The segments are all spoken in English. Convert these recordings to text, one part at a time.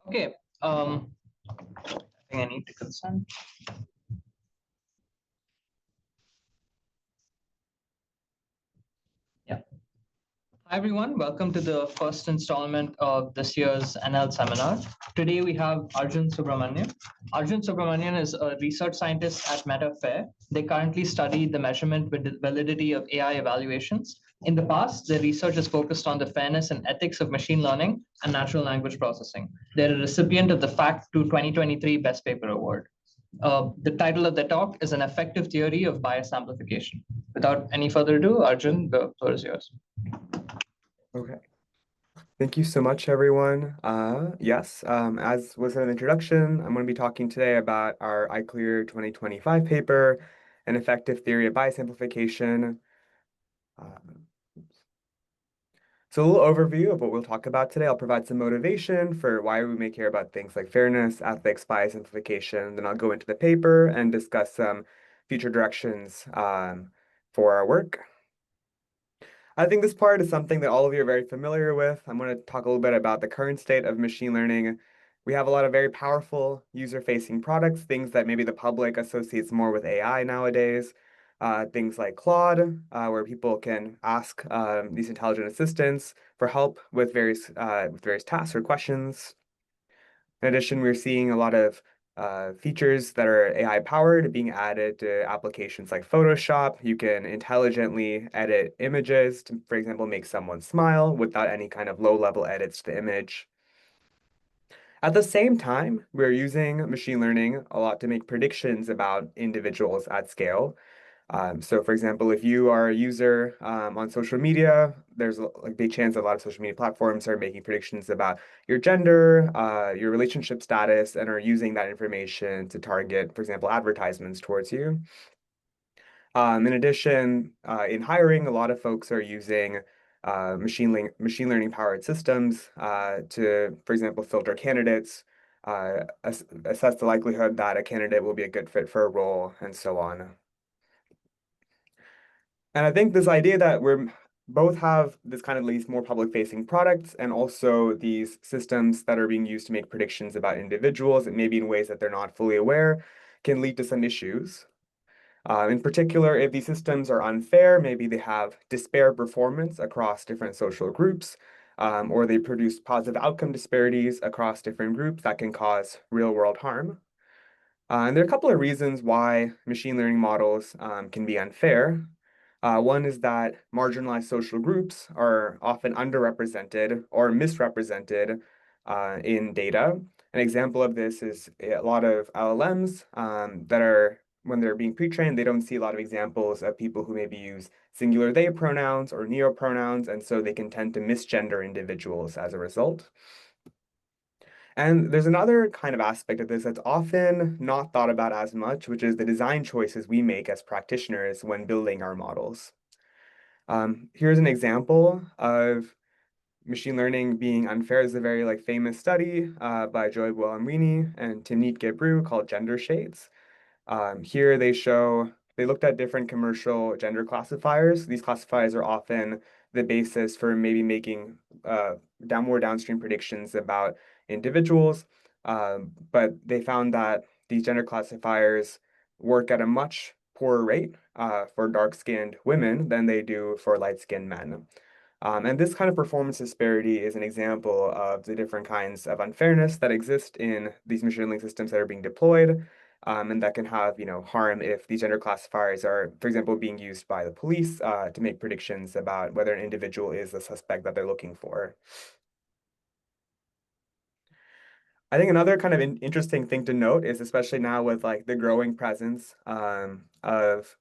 Okay. I think I need to consent. Yeah. Hi, everyone. Welcome to the first installment of this year's NL seminar. Today we have Arjun Subramonian. Arjun Subramonian is a research scientist at MetaFair. They currently study the measurement validity of AI evaluations. In the past, their research is focused on the fairness and ethics of machine learning and natural language processing. They're a recipient of the FACT to 2023 Best Paper Award. The title of the talk is An Effective Theory of Bias Amplification. Without any further ado, Arjun, the floor is yours. Okay. Thank you so much, everyone. Yes, as was an introduction, I'm going to be talking today about our iClear 2025 paper, An Effective Theory of Bias Amplification. So a little overview of what we'll talk about today. I'll provide some motivation for why we may care about things like fairness, ethics, bias amplification. Then I'll go into the paper and discuss some future directions for our work. I think this part is something that all of you are very familiar with. I'm going to talk a little bit about the current state of machine learning. We have a lot of very powerful user-facing products, things that maybe the public associates more with AI nowadays. Things like Claude, where people can ask these intelligent assistants for help with various tasks or questions. In addition, we're seeing a lot of features that are AI powered being added to applications like Photoshop. You can intelligently edit images to, for example, make someone smile without any kind of low-level edits to the image. At the same time, we're using machine learning a lot to make predictions about individuals at scale. So for example, if you are a user on social media, there's a big chance that a lot of social media platforms are making predictions about your gender, your relationship status, and are using that information to target, for example, advertisements towards you. In addition, in hiring, a lot of folks are using machine learning powered systems to, for example, filter candidates, assess the likelihood that a candidate will be a good fit for a role, and so on. And I think this idea that we're both have this kind of these more public-facing products and also these systems that are being used to make predictions about individuals and maybe in ways that they're not fully aware can lead to some issues. In particular, if these systems are unfair, maybe they have disparate performance across different social groups, or they produce positive outcome disparities across different groups that can cause real-world harm. And there are a couple of reasons why machine learning models can be unfair. One is that marginalized social groups are often underrepresented or misrepresented in data. An example of this is a lot of LLMs that are, when they're being pre-trained, they don't see a lot of examples of people who maybe use singular they pronouns or neopronouns, and so they can tend to misgender individuals as a result. And there's another kind of aspect of this that's often not thought about as much, which is the design choices we make as practitioners when building our models. Here's an example of machine learning being unfair. This is a very famous study by Joy Buolamwini and Timnit Gebru called Gender Shades. Here they looked at different commercial gender classifiers. These classifiers are often the basis for maybe making more downstream predictions about individuals. But they found that these gender classifiers work at a much poorer rate for dark-skinned women than they do for light-skinned men. And this kind of performance disparity is an example of the different kinds of unfairness that exist in these machine learning systems that are being deployed, and that can have, harm if these gender classifiers are, for example, being used by the police to make predictions about whether an individual is the suspect that they're looking for. I think another kind of interesting thing to note is, especially now with the growing presence of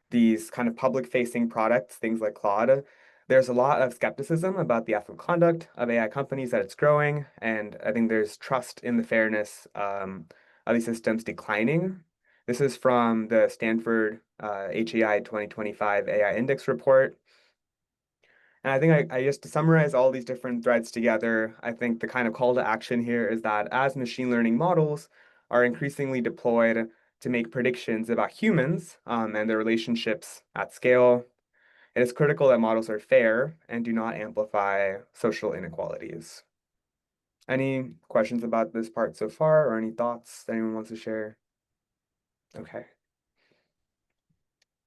these kind of public-facing products, things like Claude, there's a lot of skepticism about the ethical conduct of AI companies that it's growing, and I think there's trust in the fairness of these systems declining. This is from the Stanford HAI 2025 AI Index report. And I think I just to summarize all these different threads together, I think the kind of call to action here is that as machine learning models are increasingly deployed to make predictions about humans and their relationships at scale, it is critical that models are fair and do not amplify social inequalities. Any questions about this part so far, or any thoughts that anyone wants to share? Okay.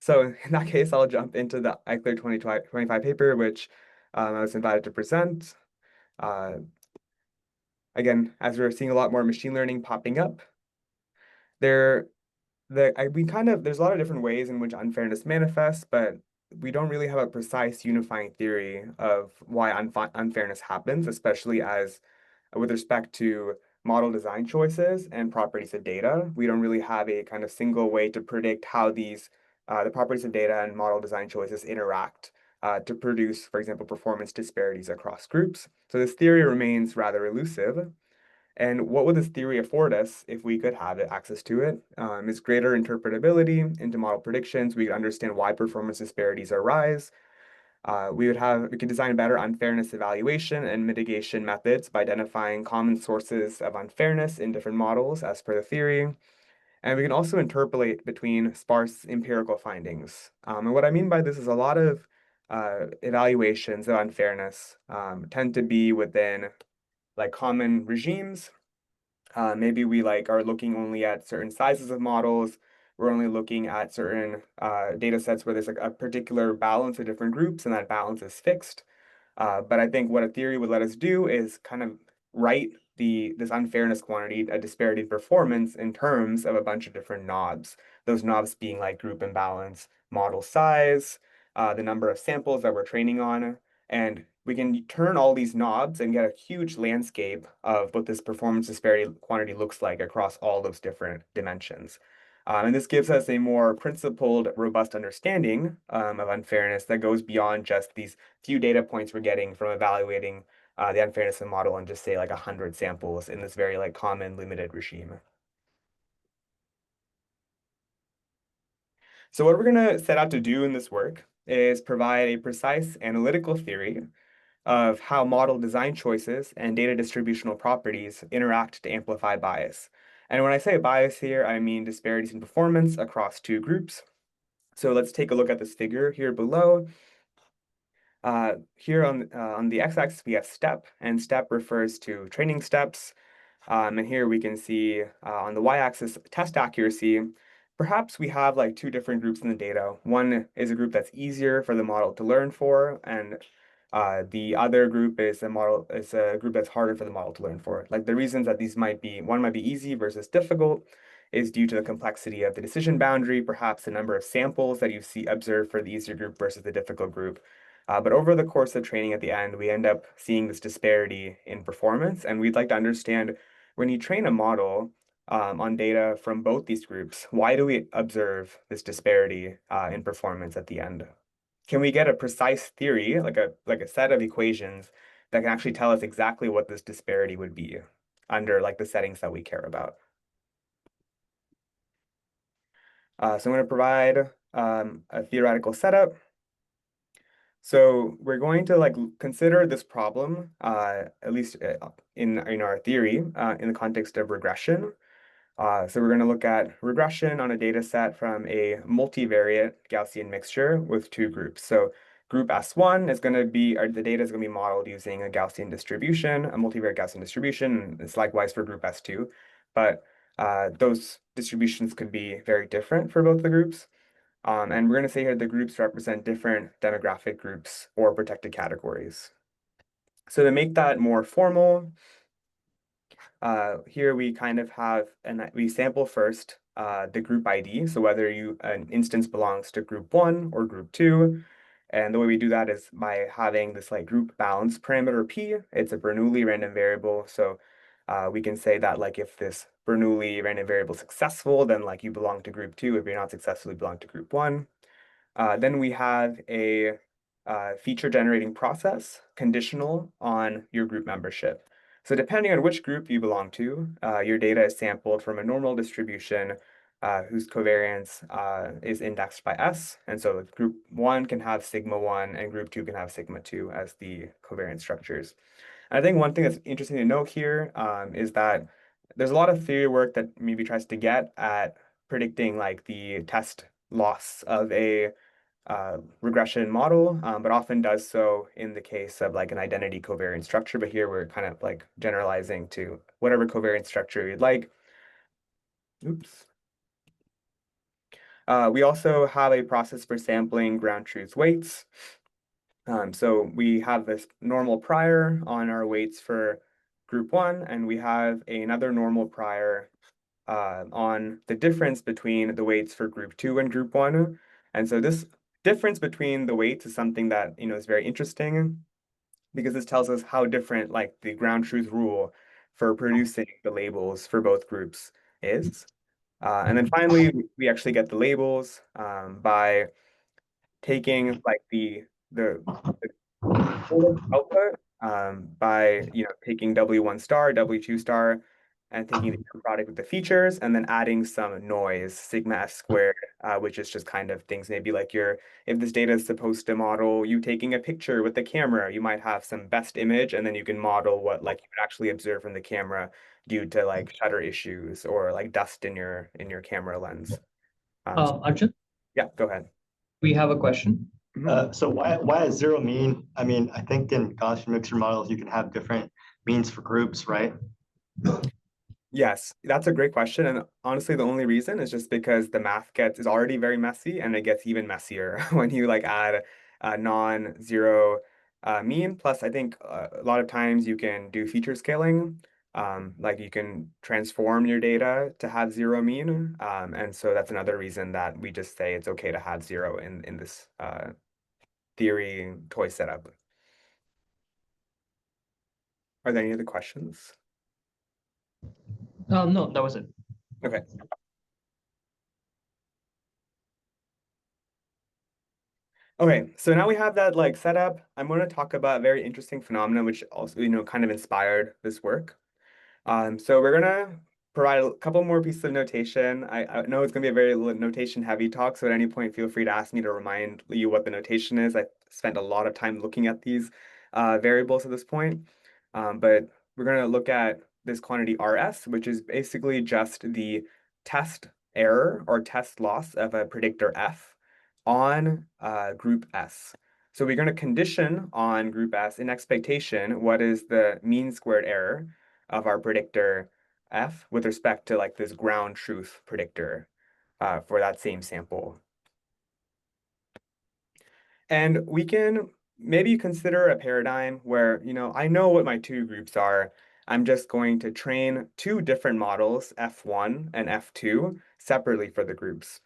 So in that case, I'll jump into the Eichler 2025 paper, which I was invited to present. Uh, Again, as we're seeing a lot more machine learning popping up, there there's a lot of different ways in which unfairness manifests, but we don't really have a precise unifying theory of why unfairness happens, especially as with respect to model design choices and properties of data. We don't really have a kind of single way to predict how these the properties of data and model design choices interact to produce, for example, performance disparities across groups. So this theory remains rather elusive. And what would this theory afford us if we could have access to it? Is greater interpretability into model predictions. We could understand why performance disparities arise. We could design better unfairness evaluation and mitigation methods by identifying common sources of unfairness in different models as per the theory. And we can also interpolate between sparse empirical findings. And what I mean by this is a lot of evaluations of unfairness tend to be within like common regimes. Maybe we like are looking only at certain sizes of models. We're only looking at certain data sets where there's like a particular balance of different groups and that balance is fixed. But I think what a theory would let us do is kind of write this unfairness quantity, a disparity in performance in terms of a bunch of different knobs. Those knobs being like group imbalance, model size, the number of samples that we're training on, and we can turn all these knobs and get a huge landscape of what this performance disparity quantity looks like across all those different dimensions. And this gives us a more principled, robust understanding of unfairness that goes beyond just these few data points we're getting from evaluating the unfairness of the model and just say like 100 samples in this very like common limited regime. So what we're going to set out to do in this work is provide a precise analytical theory of how model design choices and data distributional properties interact to amplify bias. And when I say bias here, I mean disparities in performance across two groups. So let's take a look at this figure here below. Here on the x-axis, we have step, and step refers to training steps. And here we can see on the y-axis test accuracy. Perhaps we have like two different groups in the data. One is a group that's easier for the model to learn for, and the other group is a group that's harder for the model to learn for. Like the reasons that one might be easy versus difficult is due to the complexity of the decision boundary, perhaps the number of samples that you see observed for the easier group versus the difficult group. But over the course of training at the end, we end up seeing this disparity in performance, and we'd like to understand when you train a model on data from both these groups, why do we observe this disparity in performance at the end? Can we get a precise theory, like a set of equations that can actually tell us exactly what this disparity would be under like the settings that we care about? So I'm going to provide a theoretical setup. So we're going to like consider this problem, at least in our theory, in the context of regression. So we're going to look at regression on a data set from a multivariate Gaussian mixture with two groups. So group S1 is going to be, or the data is going to be modeled using a Gaussian distribution, a multivariate Gaussian distribution, and it's likewise for group S2. But those distributions could be very different for both the groups. And we're going to say here the groups represent different demographic groups or protected categories. So to make that more formal, here we kind of have, and we sample first the group ID. So whether an instance belongs to group 1 or group 2. And the way we do that is by having this like group balance parameter P. It's a Bernoulli random variable. So we can say that like if this Bernoulli random variable is successful, then like you belong to group 2. If you're not successful, you belong to group 1. Then we have a feature generating process conditional on your group membership. So depending on which group you belong to, your data is sampled from a normal distribution whose covariance is indexed by S. And so group 1 can have sigma 1 and group 2 can have sigma 2 as the covariance structures. And I think one thing that's interesting to note here is that there's a lot of theory work that maybe tries to get at predicting like the test loss of a regression model, but often does so in the case of like an identity covariance structure. But here we're kind of like generalizing to whatever covariance structure you'd like. Oops. We also have a process for sampling ground truth weights. So we have this normal prior on our weights for group 1, and we have another normal prior on the difference between the weights for group 2 and group 1. And so this difference between the weights is something that is very interesting because this tells us how different like the ground truth rule for producing the labels for both groups is. And then finally, we actually get the labels by taking like the output by taking W1 star, W2 star, and taking the product with the features, and then adding some noise, sigma s squared, which is just kind of things maybe like if this data is supposed to model you taking a picture with the camera, you might have some best image, and then you can model what like you would actually observe from the camera due to like shutter issues or like dust in your camera lens. Arjun, Yeah, go ahead. we have a question. So why is zero mean? I mean, I think in Gaussian mixture models, you can have different means for groups, right? Yes, that's a great question. And honestly, the only reason is just because the math is already very messy and it gets even messier when you like add a non-zero mean. Plus, I think a lot of times you can do feature scaling. Like you can transform your data to have zero mean. And so that's another reason that we just say it's okay to have zero in this theory toy setup. Are there any other questions? No, that was it. Okay. Okay, so now we have that like set up. I'm going to talk about a very interesting phenomenon which also, kind of inspired this work. So we're gonna provide a couple more pieces of notation. I know it's gonna be a very notation heavy talk, so at any point feel free to ask me to remind you what the notation is. I spent a lot of time looking at these variables at this point. But we're gonna look at this quantity RS, which is basically just the test error or test loss of a predictor F on group S. So we're going to condition on group S in expectation what is the mean squared error of our predictor F with respect to like this ground truth predictor for that same sample. And we can maybe consider a paradigm where, I know what my two groups are. I'm just going to train two different models, F1 and F2, separately for the groups.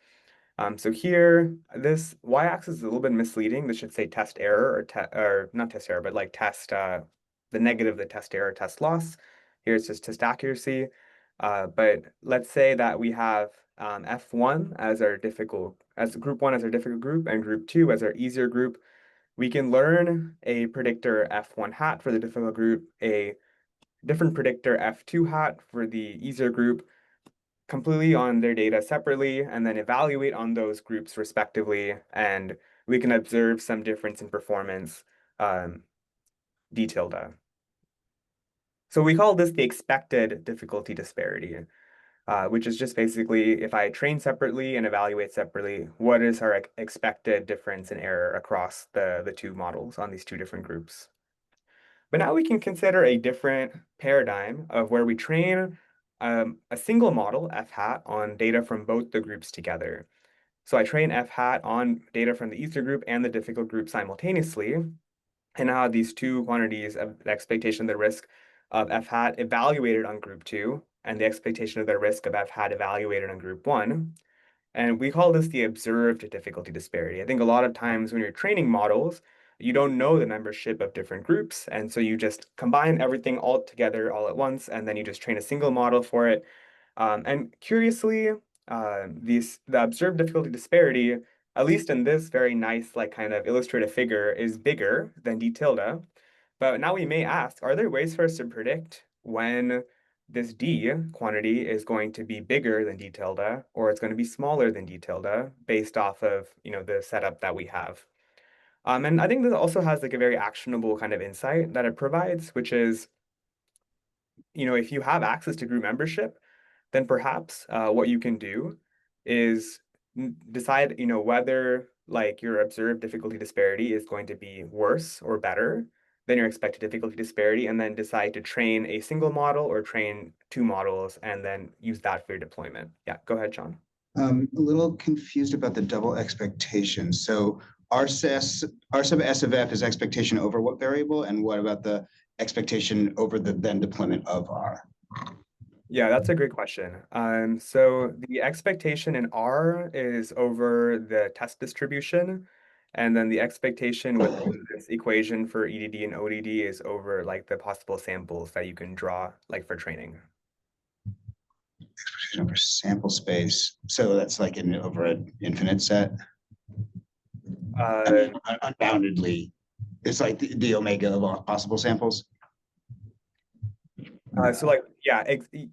So here, this y-axis is a little bit misleading. This should say test error or not test error, but like test the negative, the test error, test loss. Here it's just test accuracy. But let's say that we have F1 as our group 1 as our difficult group and group 2 as our easier group. We can learn a predictor F1 hat for the difficult group, a different predictor F2 hat for the easier group, completely on their data separately, and then evaluate on those groups respectively, and we can observe some difference in performance d tilde. So we call this the expected difficulty disparity, which is just basically if I train separately and evaluate separately, what is our expected difference in error across the two models on these two different groups. But now we can consider a different paradigm of where we train a single model, f hat, on data from both the groups together. So I train f hat on data from the easier group and the difficult group simultaneously. And now these two quantities of the expectation of the risk of f hat evaluated on group 2 and the expectation of the risk of f hat evaluated on group 1. And we call this the observed difficulty disparity. I think a lot of times when you're training models, you don't know the membership of different groups. And so you just combine everything all together all at once, and then you just train a single model for it. And curiously, the observed difficulty disparity, at least in this very nice, like kind of illustrative figure, is bigger than d tilde. But now we may ask, are there ways for us to predict when this d quantity is going to be bigger than d tilde, or it's going to be smaller than d tilde based off of the setup that we have? And I think this also has like a very actionable kind of insight that it provides, which is, if you have access to group membership, then perhaps what you can do is decide, whether like your observed difficulty disparity is going to be worse or better than your expected difficulty disparity, and then decide to train a single model or train two models and then use that for your deployment. Yeah, go ahead, Sean. A little confused about the double expectation. So R sub S of F is expectation over what variable? And what about the expectation over the then deployment of R? Yeah, that's a great question. So the expectation in R is over the test distribution, and then the expectation within this equation for EDD and ODD is over like the possible samples that you can draw like for training. Expectation over sample space. So that's like over an infinite set. I mean, unboundedly, it's like the omega of all possible samples. So like, yeah,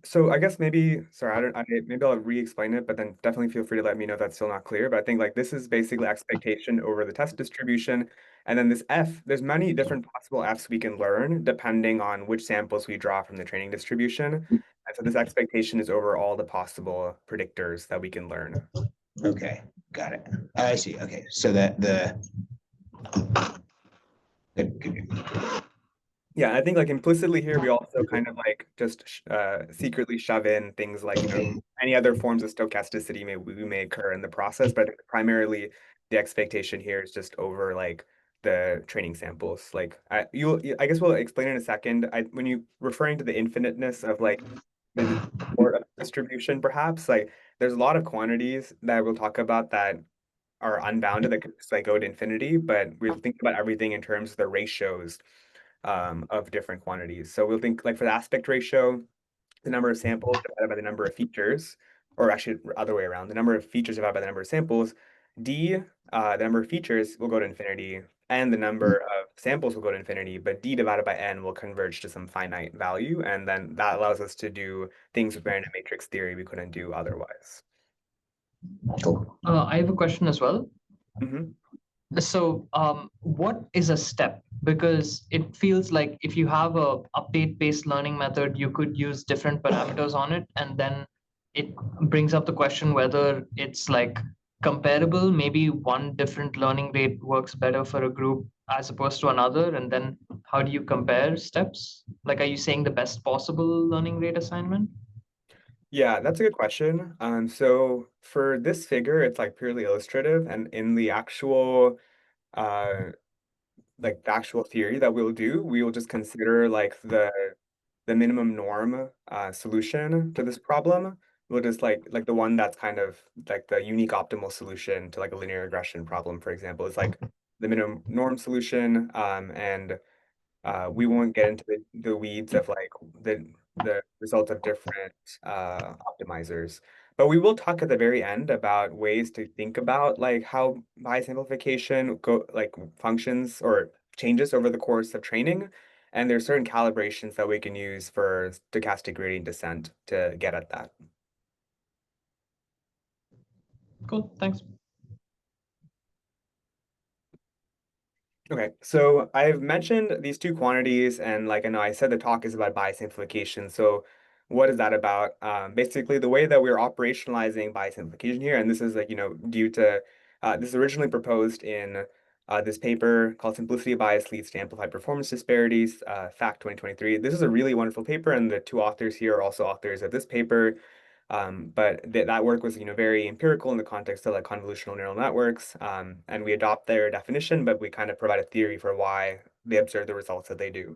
so I guess maybe, sorry, maybe I'll re-explain it, but then definitely feel free to let me know if that's still not clear. But I think like this is basically expectation over the test distribution. And then this F, there's many different possible Fs we can learn depending on which samples we draw from the training distribution. And so this expectation is over all the possible predictors that we can learn. Okay, got it. I see. Okay, so that Yeah, I think like implicitly here, we also kind of like just secretly shove in things like, you know, any other forms of stochasticity we may occur in the process, but I think primarily the expectation here is just over like the training samples. Like I guess we'll explain in a second. When you referring to the infiniteness of like the distribution, perhaps like there's a lot of quantities that we'll talk about that are unbounded that could just like go to infinity, but we're thinking about everything in terms of the ratios of different quantities. So we'll think like for the aspect ratio, the number of samples divided by the number of features, or actually other way around, the number of features divided by the number of samples, D, the number of features will go to infinity, and the number of samples will go to infinity, but D divided by N will converge to some finite value, and then that allows us to do things with random matrix theory we couldn't do otherwise. cool. I have a question as well. Mm-hmm. So, what is a step? Because it feels like if you have a update-based learning method, you could use different parameters on it, and then it brings up the question whether it's like comparable. Maybe one different learning rate works better for a group as opposed to another, and then how do you compare steps? Like, are you saying the best possible learning rate assignment? Yeah, that's a good question. So for this figure, it's like purely illustrative, and in the actual uh like the actual theory that we'll do, we will just consider like the minimum norm solution to this problem. We'll just like the one that's kind of like the unique optimal solution to like a linear regression problem, for example, is like the minimum norm solution. And we won't get into the weeds of like the results of different optimizers. But we will talk at the very end about ways to think about like how bias amplification functions or changes over the course of training. And there's certain calibrations that we can use for stochastic gradient descent to get at that. Cool, thanks. Okay, so I've mentioned these two quantities, and like I know I said the talk is about bias amplification. So what is that about? Basically, the way that we're operationalizing bias amplification here, and this is like, you know, due to this is originally proposed in this paper called Simplicity Bias Leads to Amplified Performance Disparities, FACT 2023. This is a really wonderful paper, and the two authors here are also authors of this paper. But that work was, you know, very empirical in the context of like convolutional neural networks. And we adopt their definition, but we kind of provide a theory for why they observe the results that they do.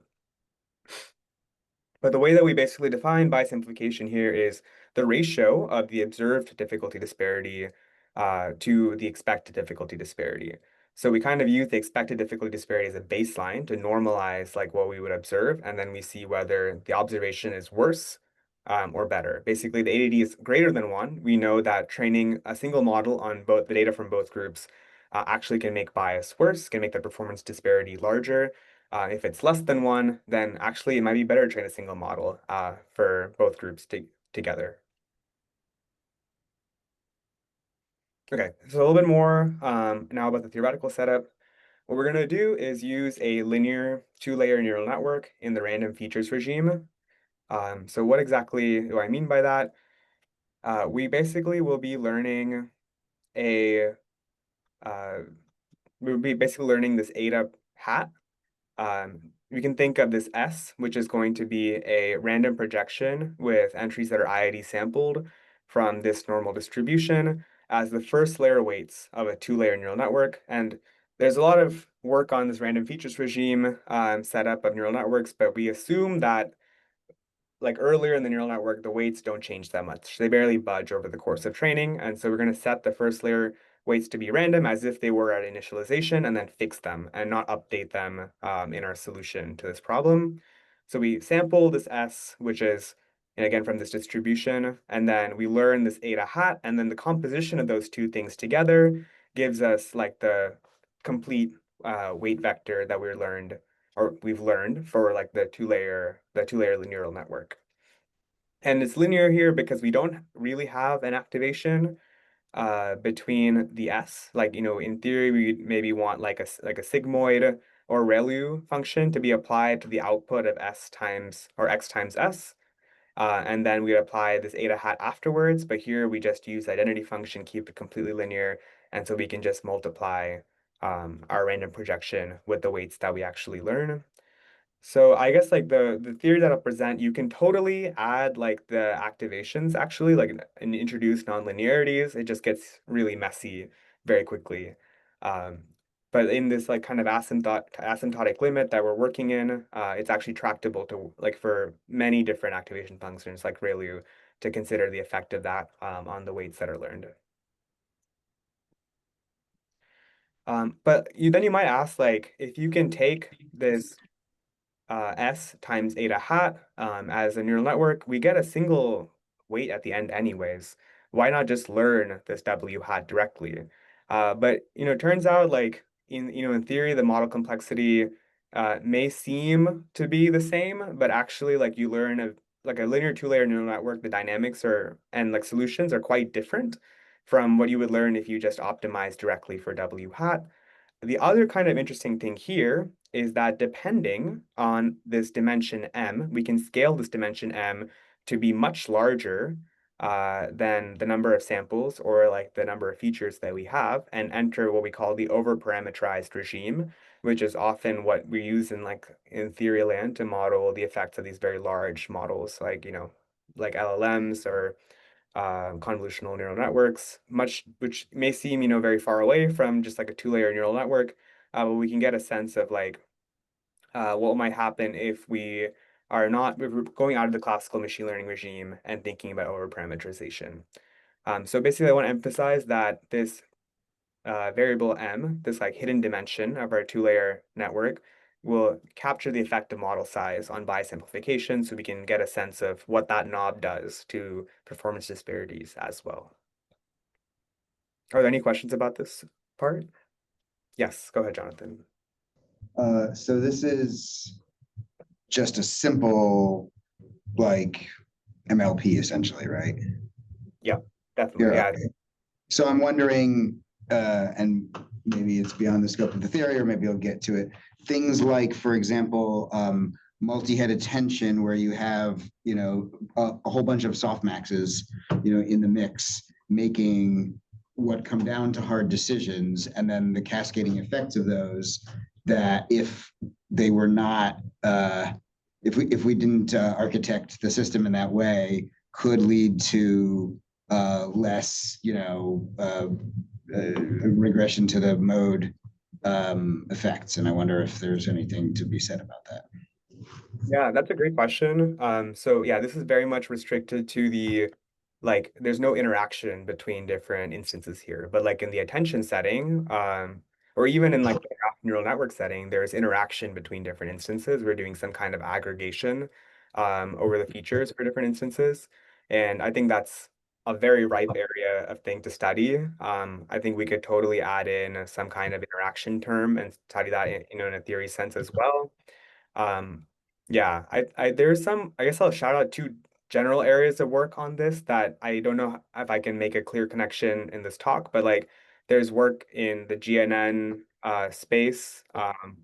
But the way that we basically define bias amplification here is the ratio of the observed difficulty disparity to the expected difficulty disparity. So we kind of use the expected difficulty disparity as a baseline to normalize like what we would observe, and then we see whether the observation is worse or better. Basically, the ADD is greater than 1. We know that training a single model on both the data from both groups actually can make bias worse, can make the performance disparity larger. If it's less than 1, then actually it might be better to train a single model for both groups together. Okay, so a little bit more now about the theoretical setup. What we're going to do is use a linear 2-layer neural network in the random features regime. So what exactly do I mean by that? We basically will be learning a we would be basically learning this eta hat. We can think of this S, which is going to be a random projection with entries that are IID sampled from this normal distribution as the first layer weights of a two-layer neural network. And there's a lot of work on this random features regime setup of neural networks, but we assume that like earlier in the neural network, the weights don't change that much. They barely budge over the course of training. And so we're going to set the first layer weights to be random as if they were at initialization and then fix them and not update them in our solution to this problem. So we sample this S, which is, and again, from this distribution, and then we learn this eta hat, and then the composition of those two things together gives us like the complete weight vector that we've learned for like the two-layer neural network. And it's linear here because we don't really have an activation between the S. Like, in theory, we maybe want like a sigmoid or ReLU function to be applied to the output of S times or X times S. And then we apply this eta hat afterwards, but here we just use the identity function, keep it completely linear, and so we can just multiply our random projection with the weights that we actually learn. So I guess like the theory that I'll present, you can totally add like the activations actually, like and introduce nonlinearities. It just gets really messy very quickly. But in this like kind of asymptotic limit that we're working in, it's actually tractable to like for many different activation functions like ReLU to consider the effect of that on the weights that are learned. But then you might ask like if you can take this S times eta hat as a neural network, we get a single weight at the end anyways. Why not just learn this W hat directly? But it turns out like in theory, the model complexity may seem to be the same, but actually like you learn like a linear two-layer neural network, the dynamics and like solutions are quite different from what you would learn if you just optimize directly for W hat. The other kind of interesting thing here is that depending on this dimension M, we can scale this dimension M to be much larger than the number of samples or like the number of features that we have and enter what we call the overparameterized regime, which is often what we use in theory land to model the effects of these very large models like, like LLMs or convolutional neural networks, which may seem, very far away from just like a two-layer neural network, but we can get a sense of like what might happen if we are not if we're going out of the classical machine learning regime and thinking about overparameterization. So basically, I want to emphasize that this variable M, this like hidden dimension of our two-layer network, will capture the effect of model size on bias amplification so we can get a sense of what that knob does to performance disparities as well. Are there any questions about this part? Yes, go ahead, Jonathan. So this is just a simple like MLP essentially, right? Yeah, definitely. Yeah. Okay. So I'm wondering, and maybe it's beyond the scope of the theory, or maybe I'll get to it. Things like, for example, multi-head attention, where you have, a whole bunch of softmaxes, in the mix, making what come down to hard decisions, and then the cascading effects of those. That if they were not, if we didn't architect the system in that way, could lead to less, regression to the mode effects. And I wonder if there's anything to be said about that. Yeah, that's a great question. So yeah, this is very much restricted to there's no interaction between different instances here, but like in the attention setting, or even in like the neural network setting, there's interaction between different instances. We're doing some kind of aggregation over the features for different instances. And I think that's a very ripe area of thing to study. I think we could totally add in some kind of interaction term and study that in a theory sense as well. Yeah, there's some, I guess I'll shout out two general areas of work on this that I don't know if I can make a clear connection in this talk, but like there's work in the GNN space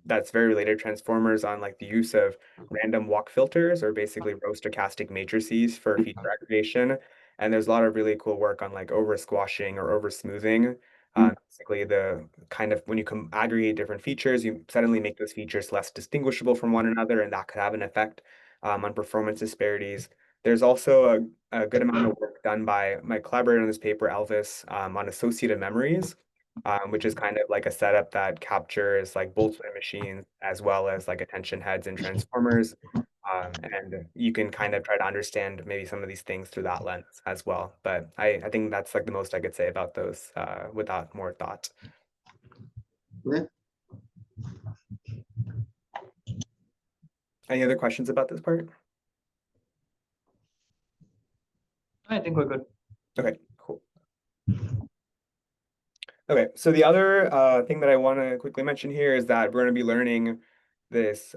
that's very related to transformers on like the use of random walk filters or basically row stochastic matrices for feature aggregation. And there's a lot of really cool work on like over squashing or over smoothing Basically, the kind of when you aggregate different features, you suddenly make those features less distinguishable from one another, and that could have an effect on performance disparities. There's also a good amount of work done by my collaborator on this paper, Elvis, on associative memories, which is kind of like a setup that captures like Boltzmann machines as well as like attention heads and transformers. And you can kind of try to understand maybe some of these things through that lens as well. But I think that's like the most I could say about those without more thought. Okay. Any other questions about this part? I think we're good. Okay, cool. Okay, so the other thing that I want to quickly mention here is that we're going to be learning this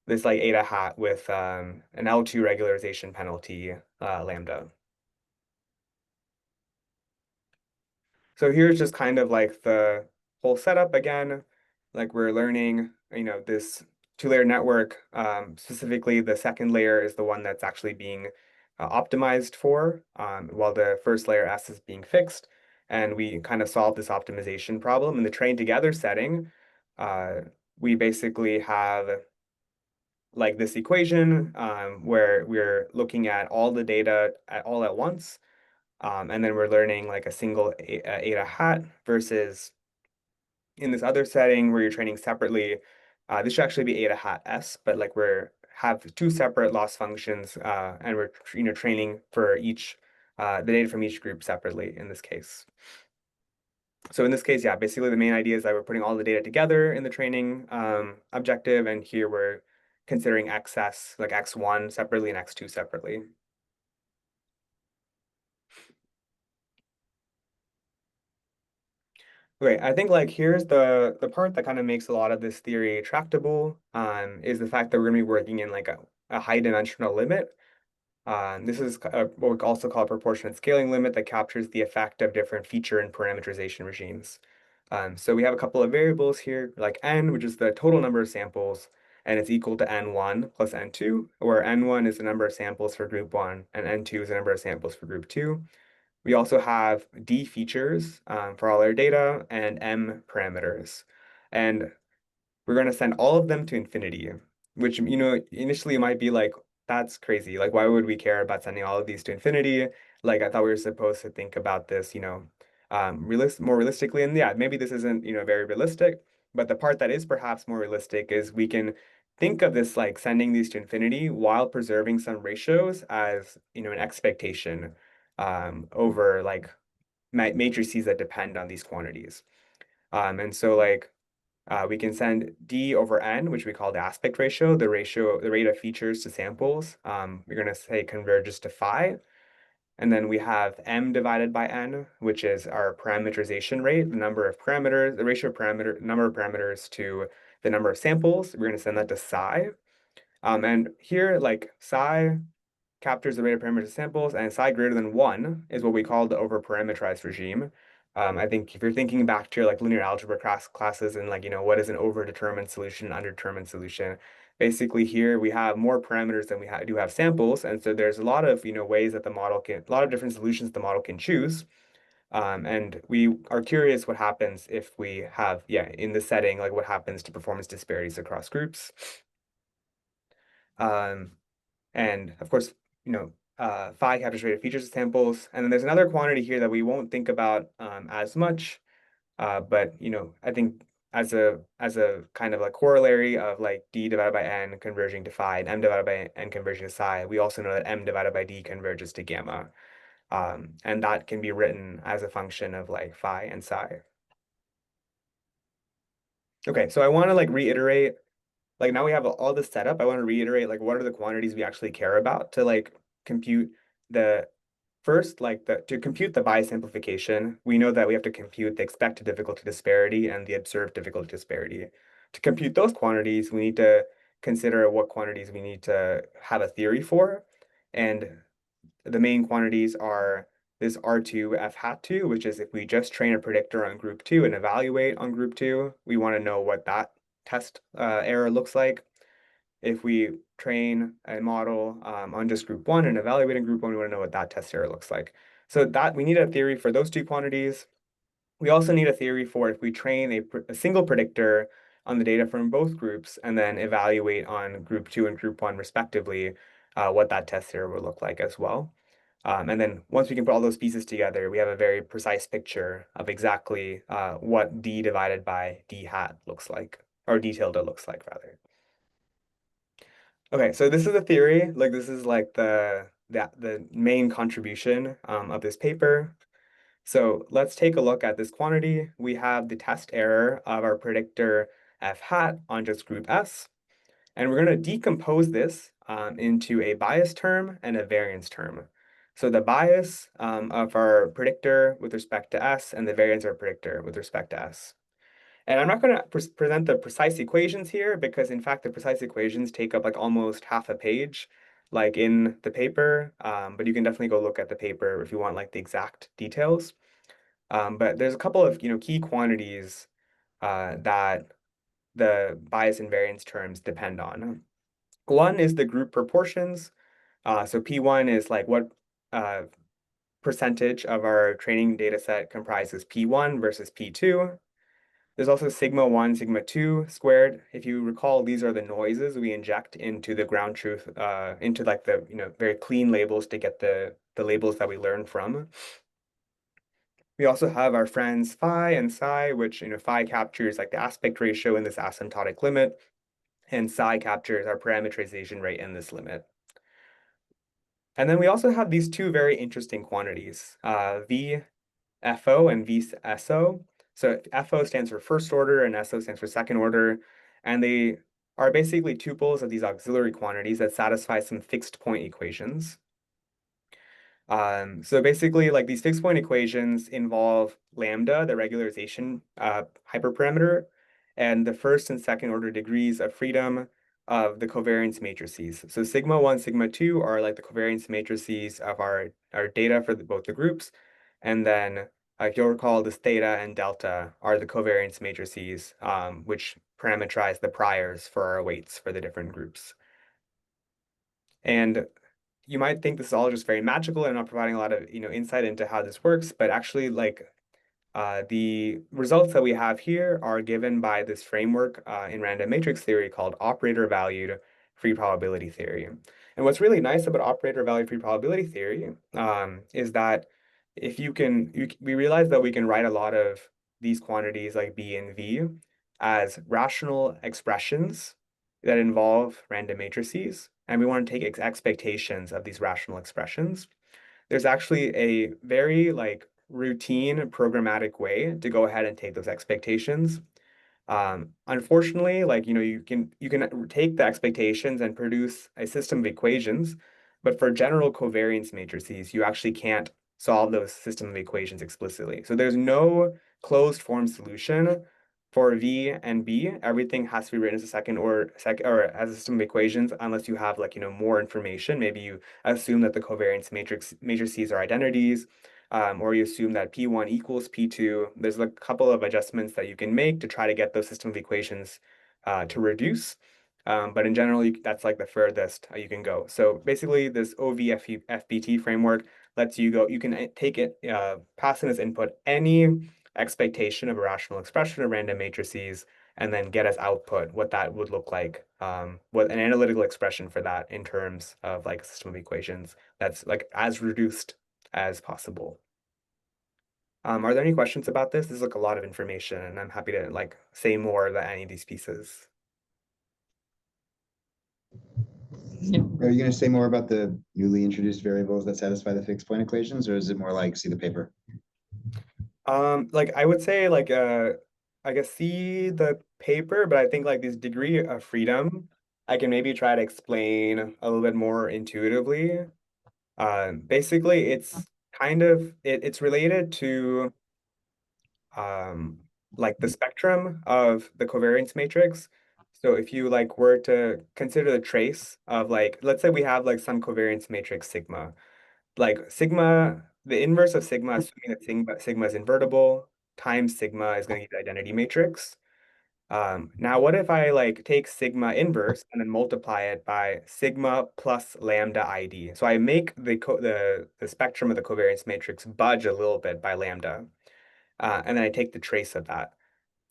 this like eta hat with an L2 regularization penalty lambda. So here's just kind of like the whole setup again. Like we're learning, this two-layer network. Specifically, the second layer is the one that's actually being optimized for, while the first layer S is being fixed. And we kind of solve this optimization problem. In the train together setting, we basically have like this equation where we're looking at all the data all at once. And then we're learning like a single eta hat versus in this other setting where you're training separately. This should actually be eta hat S, but like have two separate loss functions, and we're training for each the data from each group separately in this case. So in this case, yeah, basically the main idea is that we're putting all the data together in the training objective, and here we're considering XS, like X1 separately and X2 separately. Okay, I think like here's the part that kind of makes a lot of this theory tractable, is the fact that we're going to be working in like a high dimensional limit. This is what we also call a proportionate scaling limit that captures the effect of different feature and parameterization regimes. So we have a couple of variables here, like n, which is the total number of samples, and it's equal to n1 plus n2, where n1 is the number of samples for group 1, and n2 is the number of samples for group 2. We also have D features for all our data and M parameters. And we're going to send all of them to infinity, which, initially might be like, that's crazy. Like, why would we care about sending all of these to infinity? Like, I thought we were supposed to think about this, more realistically. And yeah, maybe this isn't, very realistic, but the part that is perhaps more realistic is we can think of this like sending these to infinity while preserving some ratios as, an expectation over like matrices that depend on these quantities. And so like we can send D over N, which we call the aspect ratio, the rate of features to samples. We're going to say converges to phi. And then we have M divided by N, which is our parameterization rate, the number of parameters, the ratio of number of parameters to the number of samples. We're going to send that to psi. And here, like psi captures the rate of parameters of samples, and psi greater than 1 is what we call the over-parameterized regime. I think if you're thinking back to your like linear algebra classes and like, what is an over-determined solution, underdetermined solution, basically here we have more parameters than we do have samples. And so there's a lot of, ways that a lot of different solutions the model can choose. And we are curious what happens if we have, in this setting, like what happens to performance disparities across groups. And of course, phi captures rate of features of samples. And then there's another quantity here that we won't think about as much, but I think as a kind of like corollary of like D divided by N converging to phi and M divided by N converging to psi, we also know that M divided by D converges to gamma. And that can be written as a function of like phi and psi. Okay, so I want to like reiterate, like now we have all this set up. I want to reiterate like what are the quantities we actually care about to like compute the first, like to compute the bias amplification. We know that we have to compute the expected difficulty disparity and the observed difficulty disparity. To compute those quantities, we need to consider what quantities we need to have a theory for. And the main quantities are this R2 F hat 2, which is if we just train a predictor on group 2 and evaluate on group 2, we want to know what that test error looks like. If we train a model on just group 1 and evaluate in group 1, we want to know what that test error looks like. So that we need a theory for those two quantities. We also need a theory for if we train a single predictor on the data from both groups and then evaluate on group 2 and group 1 respectively, what that test theory will look like as well. And then once we can put all those pieces together, we have a very precise picture of exactly what D divided by D hat looks like, or D tilde looks like rather. Okay, so this is the theory. Like this is like the main contribution of this paper. So let's take a look at this quantity. We have the test error of our predictor F hat on just group S. And we're going to decompose this into a bias term and a variance term. So the bias of our predictor with respect to S and the variance of our predictor with respect to S. And I'm not going to present the precise equations here because in fact the precise equations take up like almost half a page like in the paper, but you can definitely go look at the paper if you want like the exact details. But there's a couple of key quantities that the bias and variance terms depend on. One is the group proportions. So P1 is like what percentage of our training data set comprises P1 versus P2. There's also sigma 1, sigma 2 squared. If you recall, these are the noises we inject into the ground truth, into like the very clean labels to get the labels that we learn from. We also have our friends phi and psi, which phi captures like the aspect ratio in this asymptotic limit, and psi captures our parameterization rate in this limit. And then we also have these two very interesting quantities, VFO and VSO. So FO stands for first order and SO stands for second order. And they are basically tuples of these auxiliary quantities that satisfy some fixed point equations. So basically, like these fixed point equations involve lambda, the regularization hyperparameter, and the first and second order degrees of freedom of the covariance matrices. So sigma 1, sigma 2 are like the covariance matrices of our data for both the groups. And then if you'll recall, this theta and delta are the covariance matrices, which parameterize the priors for our weights for the different groups. And you might think this is all just very magical and not providing a lot of insight into how this works, but actually like the results that we have here are given by this framework in random matrix theory called operator valued free probability theory. And what's really nice about operator valued free probability theory is that if we realize that we can write a lot of these quantities like B and V as rational expressions that involve random matrices, and we want to take expectations of these rational expressions. There's actually a very like routine programmatic way to go ahead and take those expectations. Unfortunately, like you can take the expectations and produce a system of equations, but for general covariance matrices, you actually can't solve those system of equations explicitly. So there's no closed form solution for V and B. Everything has to be written as a second or as a system of equations unless you have like more information. Maybe you assume that the covariance matrices are identities, or you assume that P1 equals P2. There's a couple of adjustments that you can make to try to get those system of equations to reduce. But in general, that's like the furthest you can go. So basically, this OVFBT framework lets you go. You can take it, pass in as input any expectation of a rational expression of random matrices, and then get as output what that would look like, what an analytical expression for that in terms of like a system of equations that's like as reduced as possible. Are there any questions about this? This is like a lot of information, and I'm happy to like say more about any of these pieces. Are you going to say more about the newly introduced variables that satisfy the fixed point equations, or is it more like see the paper? Like I would say like I guess see the paper, but I think like this degree of freedom, I can maybe try to explain a little bit more intuitively. Basically, it's kind of it's related to like the spectrum of the covariance matrix. So if you like were to consider the trace of like, let's say we have like some covariance matrix sigma, like sigma, the inverse of sigma, assuming that sigma is invertible, times sigma is going to give the identity matrix. Now what if I like take sigma inverse and then multiply it by sigma plus lambda ID? So I make the spectrum of the covariance matrix budge a little bit by lambda. and then I take the trace of that.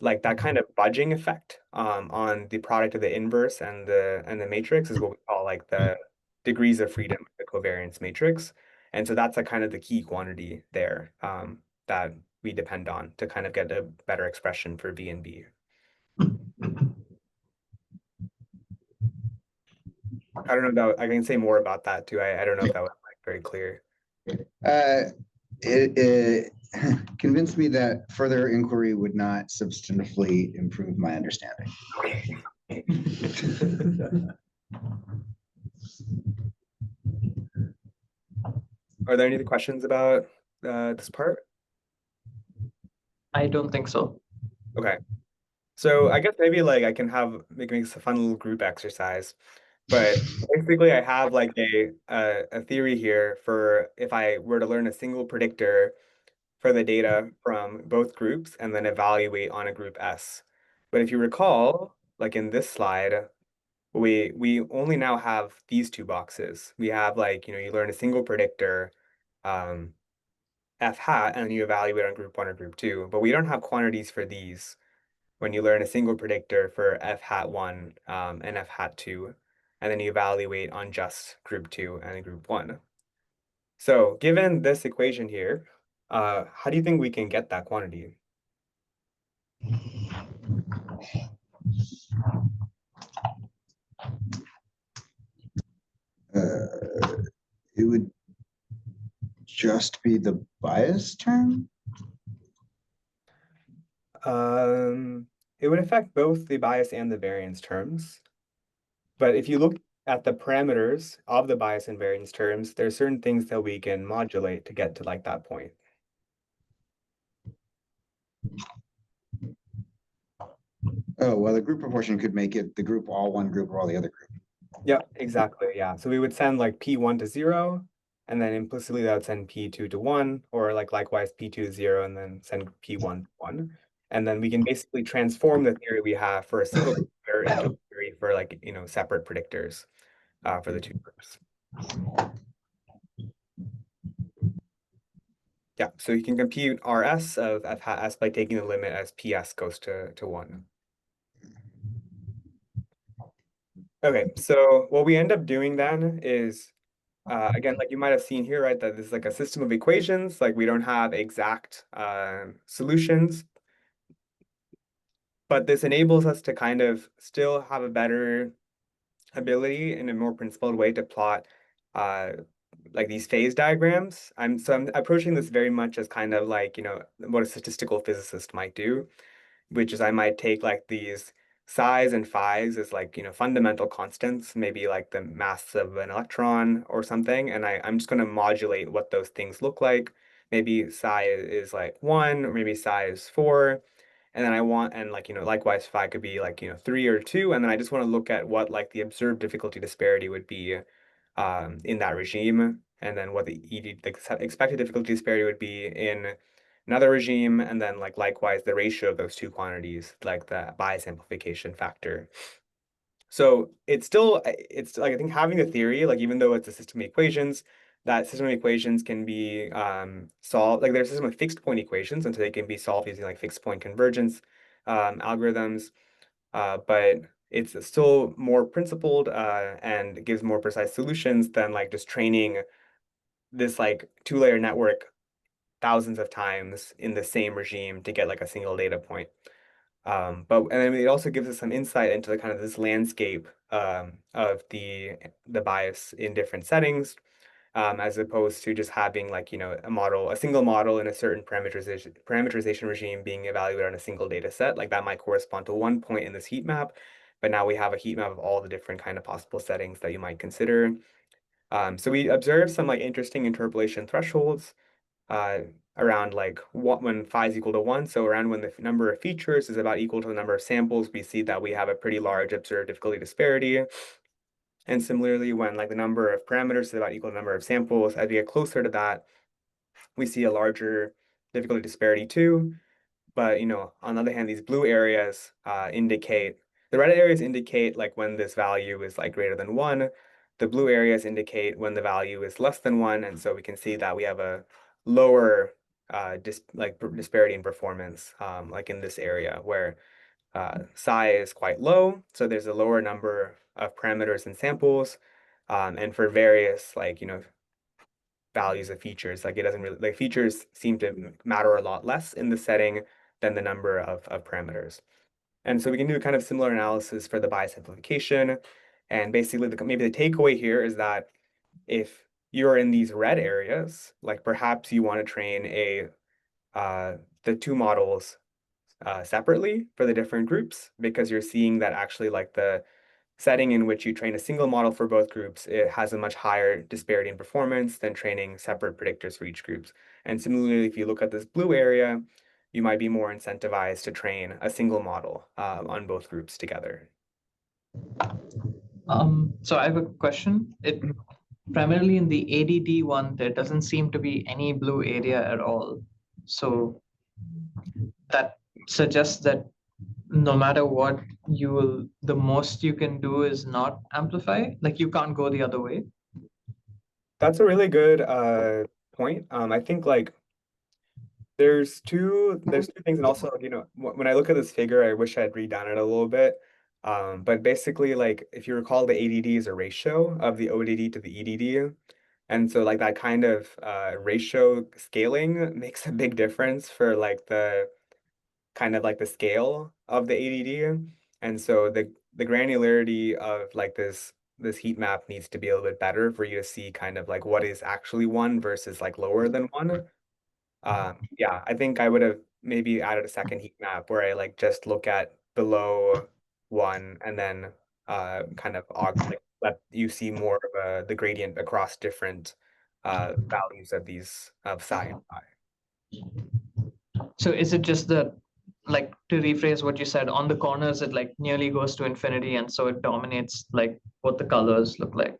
Like that kind of budging effect on the product of the inverse and the matrix is what we call like the degrees of freedom, the covariance matrix. And so that's a kind of the key quantity there that we depend on to kind of get a better expression for V and B. I don't know if I can say more about that too. I don't know if that was like very clear. It convinced me that further inquiry would not substantively improve my understanding. Are there any other questions about this part? I don't think so. Okay. So I guess maybe like I can make this a fun little group exercise. But basically I have like a theory here for if I were to learn a single predictor for the data from both groups and then evaluate on a group S. But if you recall, like in this slide, we only now have these two boxes. We have like, you learn a single predictor, F hat, and you evaluate on group one or group two, but we don't have quantities for these when you learn a single predictor for F hat one and F hat two, and then you evaluate on just group two and group one. So given this equation here, how do you think we can get that quantity? It would just be the bias term? It would affect both the bias and the variance terms. But if you look at the parameters of the bias and variance terms, there are certain things that we can modulate to get to like that point. Oh, well, the group proportion could make it the group all one group or all the other group. Yeah, exactly. Yeah. So we would send like P1 to 0, and then implicitly that would send P2 to 1, or like likewise P2 to 0, and then send P1 to 1. And then we can basically transform the theory we have for a single predictor into a theory for like, separate predictors for the two groups. Yeah, so you can compute RS of F hat S by taking the limit as PS goes to 1. Okay, so what we end up doing then is, again, like you might have seen here, right, that this is like a system of equations, like we don't have exact solutions, but this enables us to kind of still have a better ability in a more principled way to plot like these phase diagrams. I'm approaching this very much as kind of like, what a statistical physicist might do, which is I might take like these psi's and phi's as like, fundamental constants, maybe like the mass of an electron or something. And I'm just going to modulate what those things look like. Maybe psi is like 1, or maybe psi is 4. And then likewise, phi could be like, 3 or 2. And then I just want to look at what like the observed difficulty disparity would be in that regime. And then what the expected difficulty disparity would be in another regime, and then like likewise the ratio of those two quantities, like the bias amplification factor. So it's like I think having the theory, like even though it's a system of equations, that system of equations can be solved, like there's a system of fixed point equations, and so they can be solved using like fixed point convergence algorithms, but it's still more principled and gives more precise solutions than like just training this like two-layer network thousands of times in the same regime to get like a single data point. And then it also gives us some insight into the kind of this landscape of the bias in different settings, as opposed to just having like, a single model in a certain parameterization regime being evaluated on a single data set. Like that might correspond to one point in this heat map, but now we have a heat map of all the different kind of possible settings that you might consider. So we observed some like interesting interpolation thresholds around like when phi is equal to 1. So around when the number of features is about equal to the number of samples, we see that we have a pretty large observed difficulty disparity. And similarly, when like the number of parameters is about equal to the number of samples, as we get closer to that, we see a larger difficulty disparity too. But on the other hand, these blue areas indicate, the red areas indicate like when this value is like greater than 1. The blue areas indicate when the value is less than 1. And so we can see that we have a lower disparity in performance, like in this area where psi is quite low, so there's a lower number of parameters and samples, and for various values of features, like it doesn't really like features seem to matter a lot less in the setting than the number of parameters. And so we can do a kind of similar analysis for the bias amplification. And basically, maybe the takeaway here is that if you're in these red areas, like perhaps you want to train the two models separately for the different groups, because you're seeing that actually like the setting in which you train a single model for both groups, it has a much higher disparity in performance than training separate predictors for each groups. And similarly, if you look at this blue area, you might be more incentivized to train a single model on both groups together. So I have a question. It primarily in the ADD one, there doesn't seem to be any blue area at all. So that suggests that no matter what, the most you can do is not amplify. Like you can't go the other way. That's a really good point. I think like there's two things, and also when I look at this figure, I wish I'd redone it a little bit. But basically, like if you recall, the ADD is a ratio of the ODD to the EDD, and so like that kind of ratio scaling makes a big difference for like the kind of like the scale of the ADD, and so the granularity of like this heat map needs to be a little bit better for you to see kind of like what is actually one versus like lower than one. Yeah, I think I would have maybe added a second heat map where I like just look at below one and then kind of let you see more of the gradient across different values of these of psi and phi. So is it just that, like to rephrase what you said, on the corners it like nearly goes to infinity, and so it dominates like what the colors look like?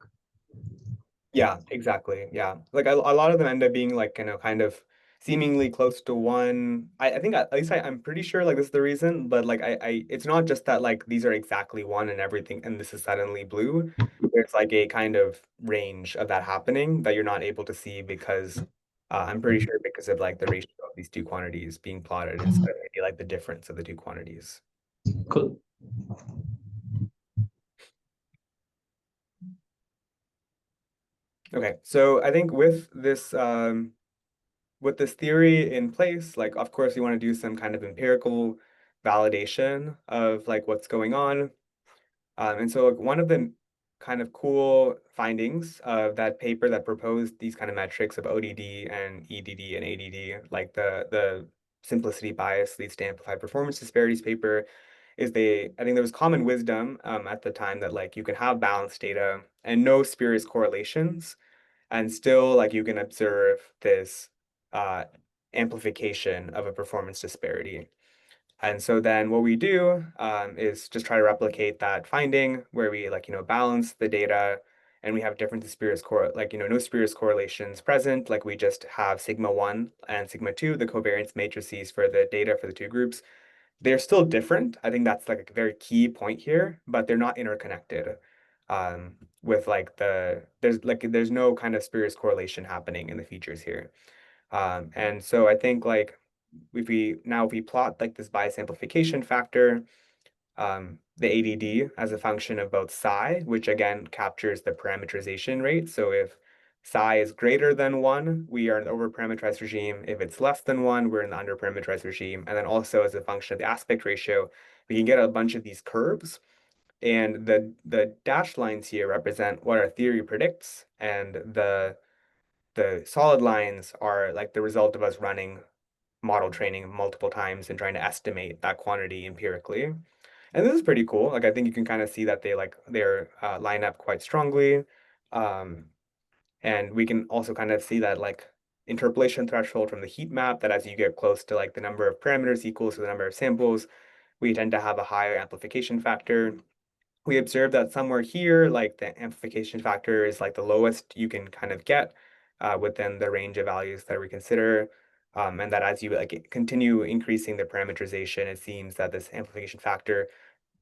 Yeah, exactly. Yeah. Like a lot of them end up being like, kind of seemingly close to one. I think at least I'm pretty sure like this is the reason, but like it's not just that like these are exactly one and everything and this is suddenly blue. There's like a kind of range of that happening that you're not able to see because I'm pretty sure because of like the ratio of these two quantities being plotted instead of maybe like the difference of the two quantities. Cool. Okay, so I think with this theory in place, like of course you want to do some kind of empirical validation of like what's going on. And so like, one of the kind of cool findings of that paper that proposed these kind of metrics of ODD and EDD and ADD, like the simplicity bias leads to amplified performance disparities paper, is I think there was common wisdom at the time that like you can have balanced data and no spurious correlations, and still like you can observe this uh, amplification of a performance disparity. And so then what we do is just try to replicate that finding where we like, balance the data and we have different spurious no spurious correlations present. Like we just have sigma 1 and sigma 2, the covariance matrices for the data for the two groups. They're still different. I think that's like a very key point here, but they're not interconnected. With like there's no kind of spurious correlation happening in the features here. And so I think like if we plot like this bias amplification factor, the ADD as a function of both psi, which again captures the parameterization rate. So if psi is greater than 1, we are in the over-parameterized regime. If it's less than 1, we're in the under-parameterized regime. And then also as a function of the aspect ratio, we can get a bunch of these curves. And the dashed lines here represent what our theory predicts, and the solid lines are like the result of us running model training multiple times and trying to estimate that quantity empirically. And this is pretty cool. Like I think you can kind of see that they're line up quite strongly. And we can also kind of see that like interpolation threshold from the heat map, that as you get close to like the number of parameters equals to the number of samples, we tend to have a higher amplification factor. We observe that somewhere here, like the amplification factor is like the lowest you can kind of get within the range of values that we consider. And that as you like continue increasing the parameterization, it seems that this amplification factor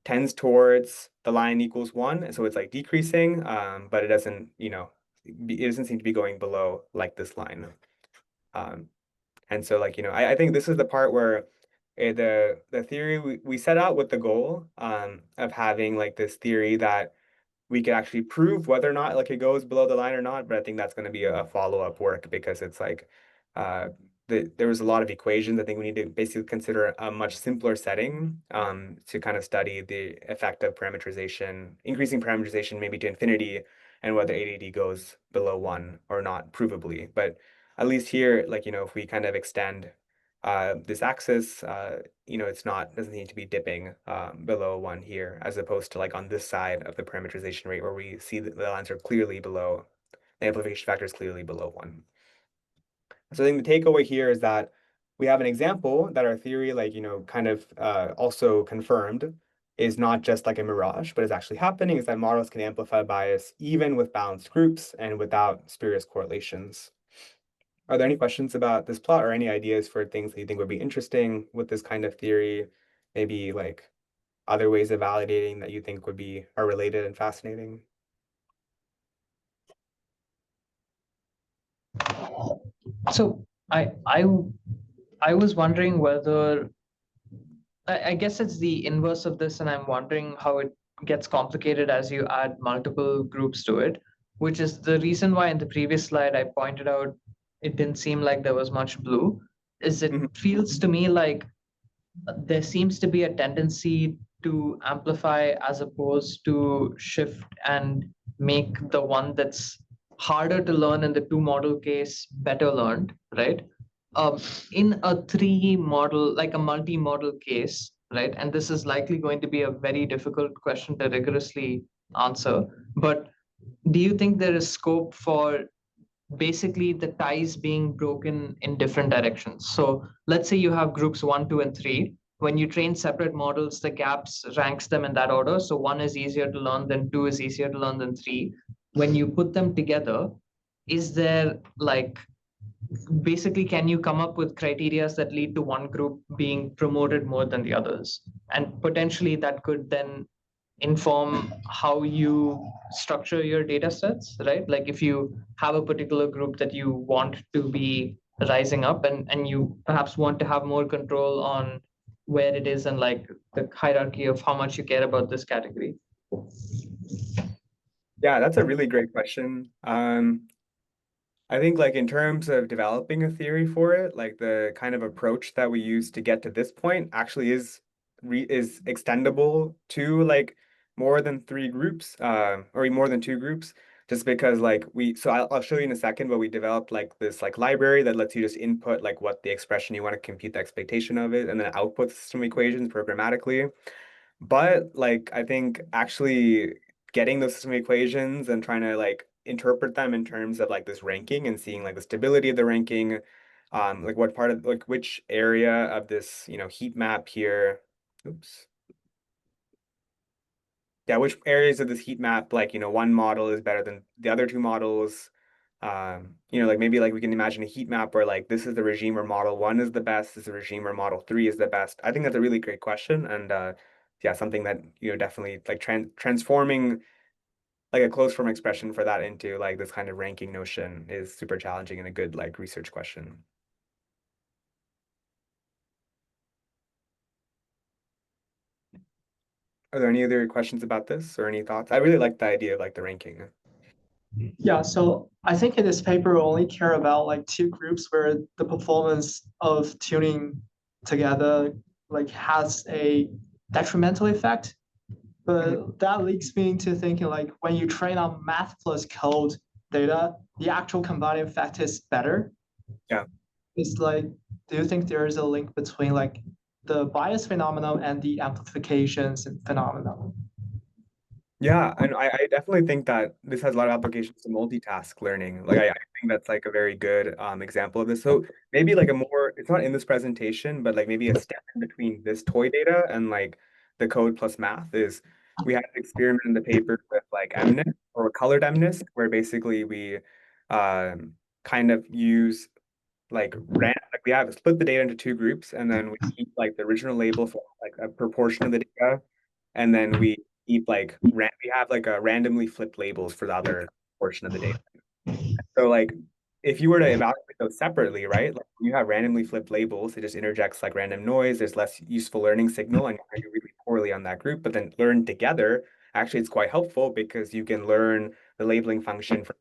tends towards the line equals 1. And so it's like decreasing, but it doesn't seem to be going below like this line. And so like, I think this is the part where the theory we set out with the goal of having like this theory that we could actually prove whether or not like it goes below the line or not. But I think that's going to be a follow-up work because it's like uh, there was a lot of equations. I think we need to basically consider a much simpler setting to kind of study the effect of parameterization, increasing parameterization maybe to infinity, and whether ADD goes below one or not, provably. But at least here, like, if we kind of extend this axis, it's not doesn't need to be dipping below one here, as opposed to like on this side of the parameterization rate where we see that the lines are clearly below, the amplification factor is clearly below one. So I think the takeaway here is that we have an example that our theory, like, kind of also confirmed is not just like a mirage, but is actually happening, is that models can amplify bias even with balanced groups and without spurious correlations. Are there any questions about this plot or any ideas for things that you think would be interesting with this kind of theory? Maybe like other ways of validating that you think are related and fascinating? So I was wondering whether I guess it's the inverse of this, and I'm wondering how it gets complicated as you add multiple groups to it, which is the reason why in the previous slide I pointed out it didn't seem like there was much blue. Is it Mhm. feels to me like there seems to be a tendency to amplify as opposed to shift and make the one that's harder to learn in the two model case better learned, right? um, in a three model, like a multi-model case, right? And this is likely going to be a very difficult question to rigorously answer. But do you think there is scope for basically the ties being broken in different directions? So let's say you have groups 1, 2, and 3. When you train separate models, the gaps ranks them in that order. So 1 is easier to learn than 2 is easier to learn than 3. When you put them together, is there like basically can you come up with criteria that lead to one group being promoted more than the others, and potentially that could then inform how you structure your data sets, right? Like if you have a particular group that you want to be rising up, and you perhaps want to have more control on where it is and like the hierarchy of how much you care about this category. Yeah, that's a really great question. I think like in terms of developing a theory for it, like the kind of approach that we use to get to this point actually is extendable to like more than three groups, or more than two groups, just because like I'll show you in a second, but we developed like this like library that lets you just input like what the expression you want to compute the expectation of it, and then output system equations programmatically. But like I think actually getting those system equations and trying to like interpret them in terms of like this ranking and seeing like the stability of the ranking, like what part of like which area of this, heat map here, oops. Yeah, which areas of this heat map, like, one model is better than the other two models. Like maybe like we can imagine a heat map where like this is the regime where model one is the best, this is the regime where model three is the best. I think that's a really great question. And yeah, something that, definitely like transforming like a closed form expression for that into like this kind of ranking notion is super challenging and a good like research question. Are there any other questions about this or any thoughts? I really like the idea of like the ranking. Yeah, so I think in this paper we only care about like two groups where the performance of tuning together like has a detrimental effect. But that leads me into thinking like when you train on math plus code data, the actual combining effect is better. Yeah. It's like, do you think there is a link between like the bias phenomenon and the amplifications phenomenon? Yeah, and I definitely think that this has a lot of applications to multitask learning. Like I think that's like a very good example of this. So maybe like it's not in this presentation, but like maybe a step in between this toy data and like the code plus math is we had an experiment in the paper with like MNIST or colored MNIST, where basically we kind of use like we have split the data into two groups, and then we keep like the original label for like a proportion of the data, and then we keep like we have like a randomly flipped labels for the other portion of the data. So like if you were to evaluate those separately, right? Like you have randomly flipped labels, it just interjects like random noise, there's less useful learning signal, and you do really poorly on that group. But then learn together, actually, it's quite helpful because you can learn the labeling function from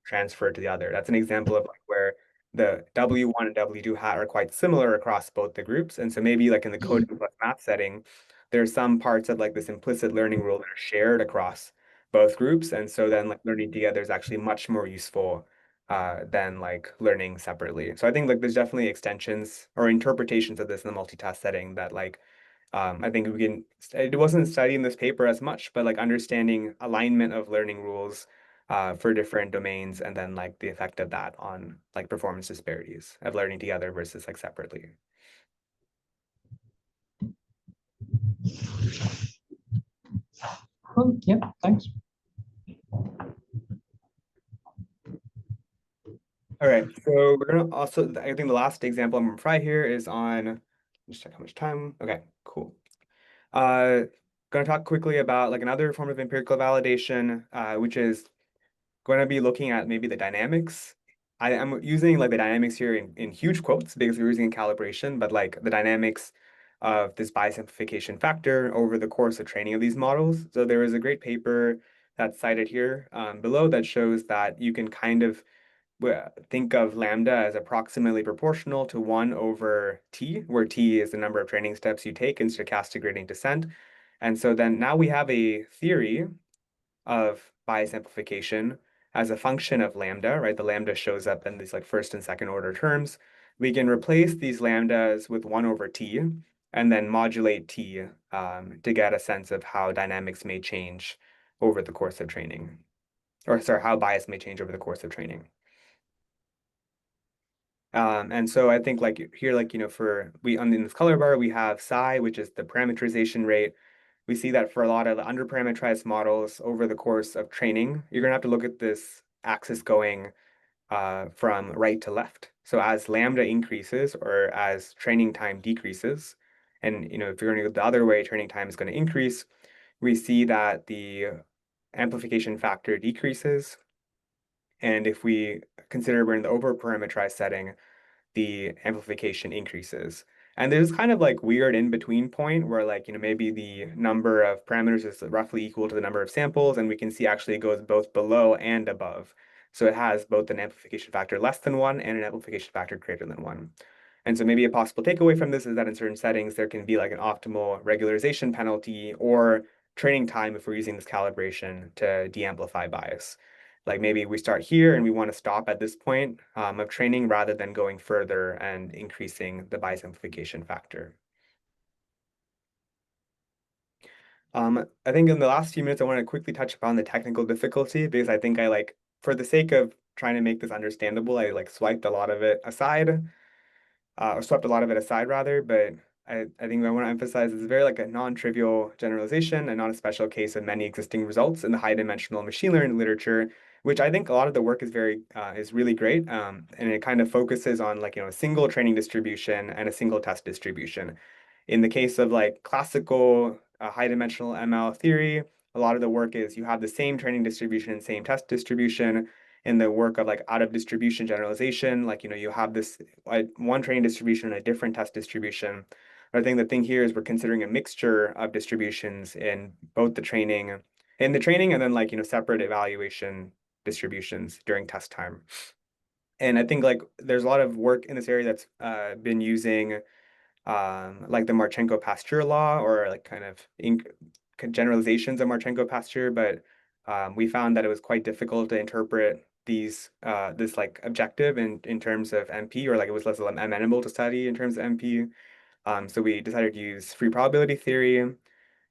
transfer to the other. That's an example of like where the W1 and W2 hat are quite similar across both the groups. And so maybe like in the coding plus math setting, there's some parts of like this implicit learning rule that are shared across both groups. And so then like learning together is actually much more useful than like learning separately. So I think like there's definitely extensions or interpretations of this in the multitask setting that like I think we can, it wasn't studied in this paper as much, but like understanding alignment of learning rules for different domains and then like the effect of that on like performance disparities of learning together versus like separately. Cool. Yeah, thanks. All right, so we're gonna also, I think the last example I'm gonna try here is on, just check how much time. Okay, cool. Gonna talk quickly about like another form of empirical validation, which is going to be looking at maybe the dynamics. I'm using like the dynamics here in huge quotes because we're using calibration, but like the dynamics of this bias amplification factor over the course of training of these models. So there is a great paper that's cited here below that shows that you can kind of think of lambda as approximately proportional to 1 over t, where t is the number of training steps you take in stochastic gradient descent. And so then now we have a theory of bias amplification as a function of lambda, right? The lambda shows up in these like first and second order terms. We can replace these lambdas with 1 over t and then modulate t to get a sense of how dynamics may change over the course of training. Or sorry, how bias may change over the course of training. And so I think like here, like, you know, in this color bar, we have psi, which is the parameterization rate. We see that for a lot of the underparameterized models over the course of training, you're gonna have to look at this axis going from right to left. So as lambda increases or as training time decreases, and you know, if you're gonna go the other way, training time is gonna increase, we see that the amplification factor decreases. And if we consider we're in the overparameterized setting, the amplification increases. And there's kind of like weird in between point where like, you know, maybe the number of parameters is roughly equal to the number of samples, and we can see actually it goes both below and above. So it has both an amplification factor less than 1 and an amplification factor greater than 1. And so maybe a possible takeaway from this is that in certain settings, there can be like an optimal regularization penalty or training time if we're using this calibration to de-amplify bias. Like maybe we start here and we want to stop at this point of training rather than going further and increasing the bias amplification factor. I think in the last few minutes, I want to quickly touch upon the technical difficulty because I think for the sake of trying to make this understandable, I like swiped a lot of it aside, or swept a lot of it aside rather, but I think what I want to emphasize is very like a non-trivial generalization and not a special case of many existing results in the high-dimensional machine learning literature, which I think a lot of the work is really great, and it kind of focuses on like, you know, a single training distribution and a single test distribution. In the case of like classical high-dimensional ML theory, a lot of the work is you have the same training distribution and same test distribution. In the work of like out of distribution generalization, like, you know, you have this one training distribution and a different test distribution. But I think the thing here is we're considering a mixture of distributions in both the training and then like, you know, separate evaluation distributions during test time. And I think like there's a lot of work in this area that's been using like the Marchenko-Pasteur law or like kind of generalizations of Marchenko-Pasteur, but we found that it was quite difficult to interpret this like objective in terms of MP, or like it was less amenable to study in terms of MP. So we decided to use free probability theory.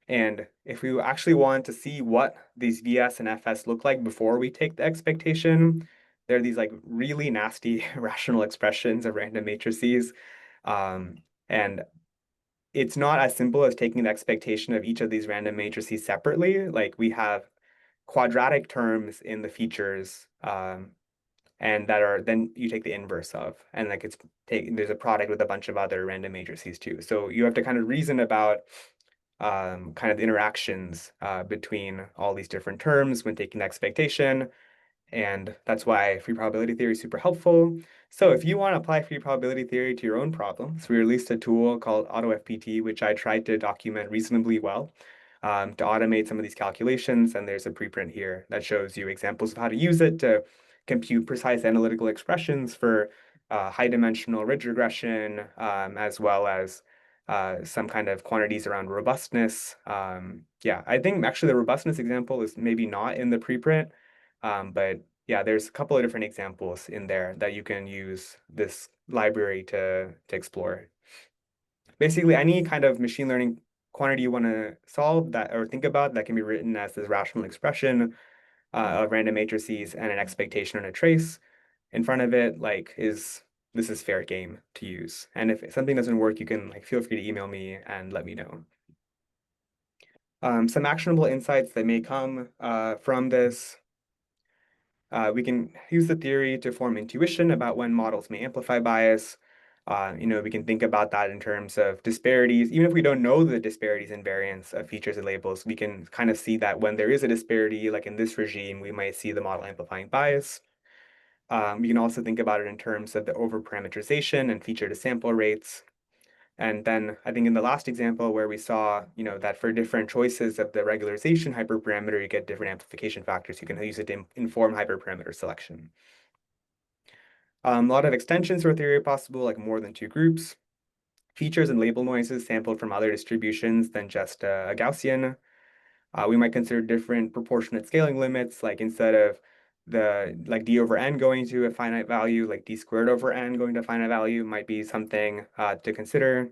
And if we actually want to see what these VS and FS look like before we take the expectation, there are these like really nasty rational expressions of random matrices. And it's not as simple as taking the expectation of each of these random matrices separately. Like we have quadratic terms in the features, and that are then you take the inverse of, and like there's a product with a bunch of other random matrices too. So you have to kind of reason about kind of the interactions between all these different terms when taking the expectation. And that's why free probability theory is super helpful. So if you want to apply free probability theory to your own problems, we released a tool called AutoFPT, which I tried to document reasonably well to automate some of these calculations. And there's a preprint here that shows you examples of how to use it to compute precise analytical expressions for high-dimensional ridge regression, as well as some kind of quantities around robustness. Yeah, I think actually the robustness example is maybe not in the preprint, but yeah, there's a couple of different examples in there that you can use this library to explore. Basically, any kind of machine learning quantity you want to solve that or think about that can be written as this rational expression of random matrices and an expectation and a trace in front of it, like this is fair game to use. And if something doesn't work, you can feel free to email me and let me know. Some actionable insights that may come from this. We can use the theory to form intuition about when models may amplify bias. We can think about that in terms of disparities. Even if we don't know the disparities and variance of features and labels, we can kind of see that when there is a disparity, like in this regime, we might see the model amplifying bias. We can also think about it in terms of the overparameterization and feature to sample rates. And then I think in the last example where we saw, that for different choices of the regularization hyperparameter, you get different amplification factors. You can use it to inform hyperparameter selection. A lot of extensions for theory are possible, like more than 2 groups. Features and label noises sampled from other distributions than just a Gaussian. We might consider different proportionate scaling limits, like instead of d over n going to a finite value, like d squared over n going to a finite value might be something to consider.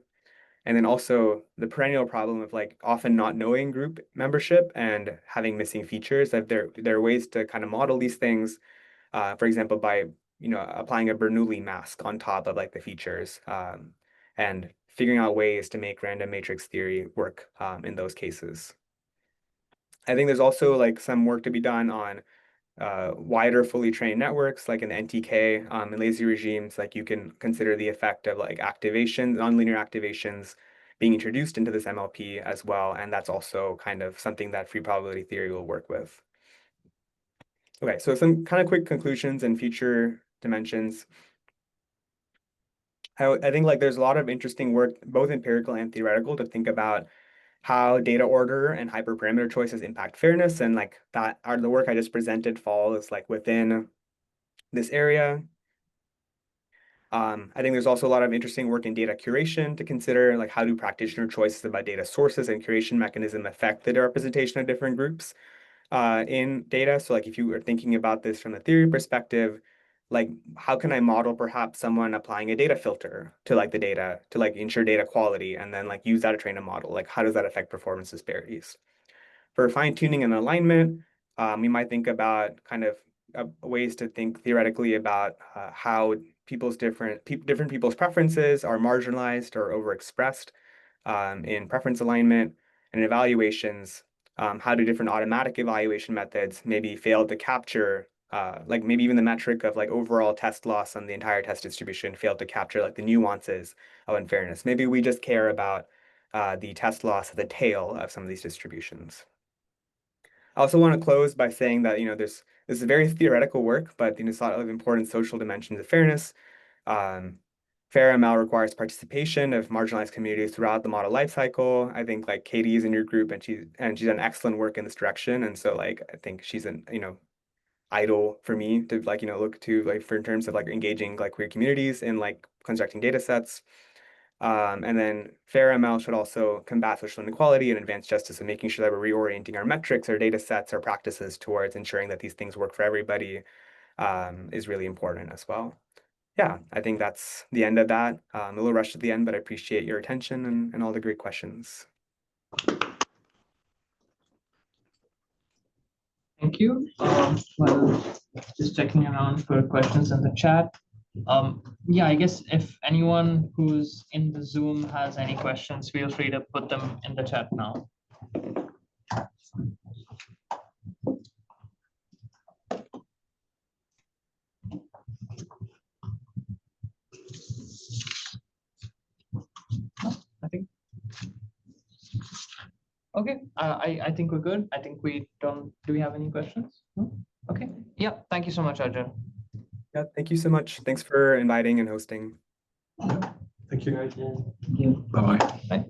And then also the perennial problem of often not knowing group membership and having missing features. That there are ways to kind of model these things, for example, by applying a Bernoulli mask on top of the features and figuring out ways to make random matrix theory work in those cases. I think there's also some work to be done on wider fully trained networks, like in the NTK in lazy regimes. You can consider the effect of activations, nonlinear activations being introduced into this MLP as well. And that's also kind of something that free probability theory will work with. Okay, so some kind of quick conclusions and future dimensions. I think there's a lot of interesting work, both empirical and theoretical, to think about how data order and hyperparameter choices impact fairness, and the work I just presented falls within this area. I think there's also a lot of interesting work in data curation to consider, how do practitioner choices about data sources and curation mechanism affect the representation of different groups in data. So if you are thinking about this from the theory perspective, how can I model perhaps someone applying a data filter to the data to ensure data quality, and then use that to train a model? How does that affect performance disparities? For fine tuning and alignment, we might think about kind of ways to think theoretically about how different people's preferences are marginalized or overexpressed in preference alignment. And evaluations, how do different automatic evaluation methods maybe fail to capture maybe even the metric of overall test loss on the entire test distribution failed to capture the nuances of unfairness. Maybe we just care about the test loss at the tail of some of these distributions. I also want to close by saying that this is very theoretical work, but there's a lot of important social dimensions of fairness. Fair ML requires participation of marginalized communities throughout the model lifecycle. I think Katie is in your group, and she's done excellent work in this direction, and so I think she's an idol for me to look to for in terms of engaging queer communities in constructing data sets. And then fair ML should also combat social inequality and advance justice, and making sure that we're reorienting our metrics, our data sets, our practices towards ensuring that these things work for everybody is really important as well. Yeah, I think that's the end of that. A little rushed at the end, but I appreciate your attention and all the great questions. Thank you. Well, just checking around for questions in the chat. Yeah, I guess if anyone who's in the Zoom has any questions, feel free to put them in the chat now. I think. Okay, I think we're good. I think we don't, do we have any questions? No? Okay, yeah, thank you so much, Arjun. Yeah, thank you so much. Thanks for inviting and hosting. Thank you. Thank you. Bye-bye. Bye.